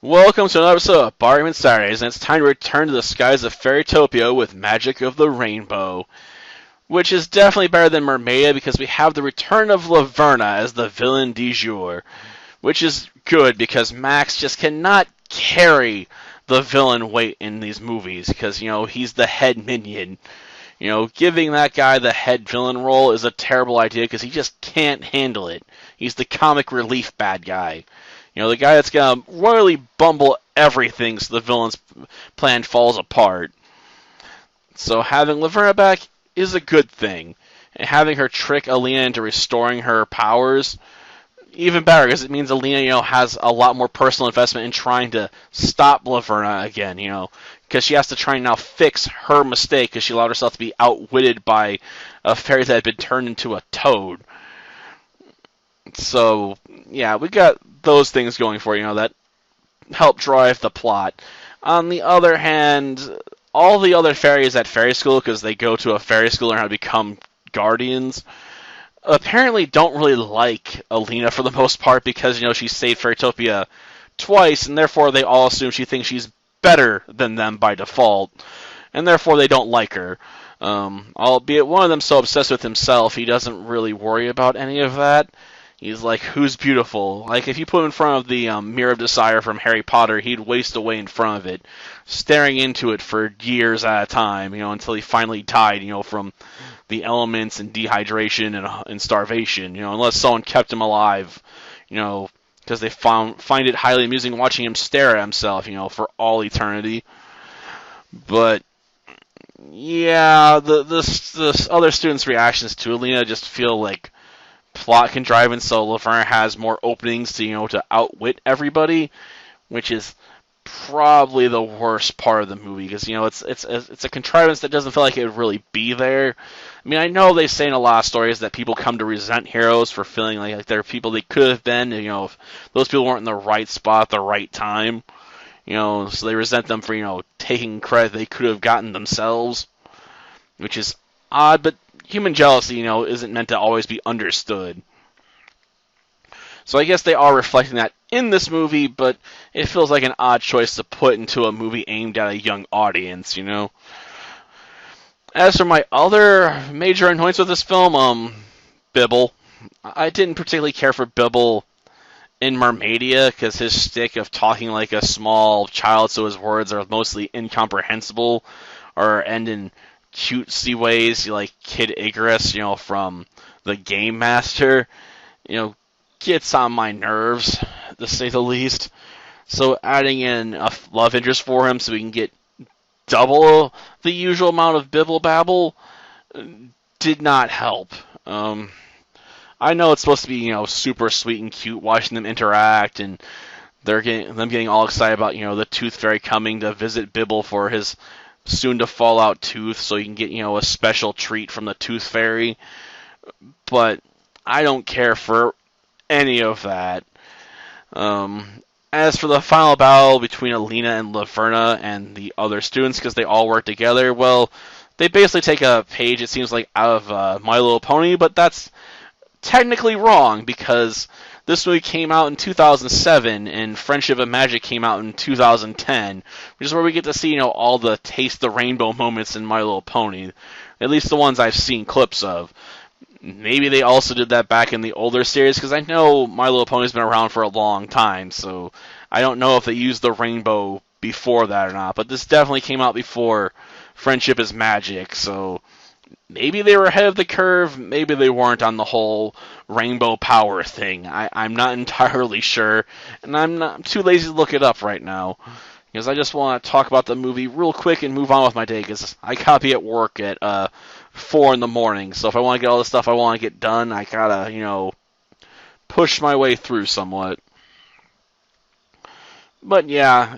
Welcome to another episode of Barbie Saturdays, and it's time to return to the skies of Fairytopia with Magic of the Rainbow, which is definitely better than Mermaida because we have the return of Laverna as the villain du jour, which is good because Max just cannot carry the villain weight in these movies because, he's the head minion. Giving that guy the head villain role is a terrible idea because he just can't handle it. He's the comic relief bad guy. The guy that's going to royally bumble everything so the villain's plan falls apart. So having Laverna back is a good thing. And having her trick Alina into restoring her powers, even better, because it means Alina, has a lot more personal investment in trying to stop Laverna again, because she has to try and now fix her mistake because she allowed herself to be outwitted by a fairy that had been turned into a toad. So, yeah, we got those things going for that help drive the plot. On the other hand, all the other fairies at fairy school, because they go to a fairy school and learn how to become guardians, apparently don't really like Alina for the most part because, she saved Fairytopia twice, and therefore they all assume she thinks she's better than them by default, and therefore they don't like her. Albeit one of them's so obsessed with himself, he doesn't really worry about any of that. He's like, who's beautiful? Like, if you put him in front of the Mirror of Desire from Harry Potter, he'd waste away in front of it, staring into it for years at a time, until he finally died, from the elements and dehydration and starvation, unless someone kept him alive, because they find it highly amusing watching him stare at himself, for all eternity. But yeah, the other students' reactions to Alina just feel like plot contrivance, so Laverna has more openings to outwit everybody, which is probably the worst part of the movie because it's a contrivance that doesn't feel like it would really be there. I mean, I know they say in a lot of stories that people come to resent heroes for feeling like they're people they could have been, if those people weren't in the right spot at the right time, so they resent them for taking credit they could have gotten themselves, which is odd, but human jealousy, isn't meant to always be understood. So I guess they are reflecting that in this movie, but it feels like an odd choice to put into a movie aimed at a young audience, As for my other major annoyance with this film, Bibble. I didn't particularly care for Bibble in Mermaidia because his shtick of talking like a small child so his words are mostly incomprehensible or end in cutesy ways like Kid Icarus, from the Game Master, gets on my nerves, to say the least. So adding in a love interest for him so we can get double the usual amount of bibble babble did not help. I know it's supposed to be, super sweet and cute watching them interact, and they're getting all excited about, the Tooth Fairy coming to visit Bibble for his soon to fall out tooth, so you can get, a special treat from the Tooth Fairy. But I don't care for any of that. As for the final battle between Alina and Laverna and the other students, because they all work together, well, they basically take a page, it seems like, out of My Little Pony, but that's technically wrong, because this movie came out in 2007, and Friendship of Magic came out in 2010, which is where we get to see, all the Taste the Rainbow moments in My Little Pony, at least the ones I've seen clips of. Maybe they also did that back in the older series, because I know My Little Pony's been around for a long time, so I don't know if they used the rainbow before that or not, but this definitely came out before Friendship is Magic, so maybe they were ahead of the curve, maybe they weren't on the whole rainbow power thing. I'm not entirely sure, and I'm too lazy to look it up right now, because I just want to talk about the movie real quick and move on with my day, because I gotta be at work at 4 in the morning, so if I want to get all the stuff I want to get done, I gotta, push my way through somewhat. But yeah,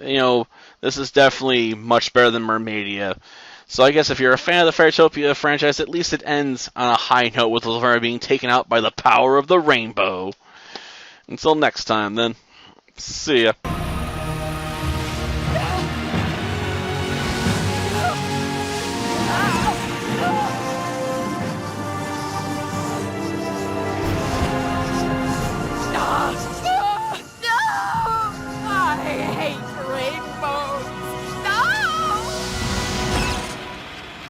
this is definitely much better than Mermaidia. So I guess if you're a fan of the Fairytopia franchise, at least it ends on a high note with Laverna being taken out by the power of the rainbow. Until next time, then. See ya.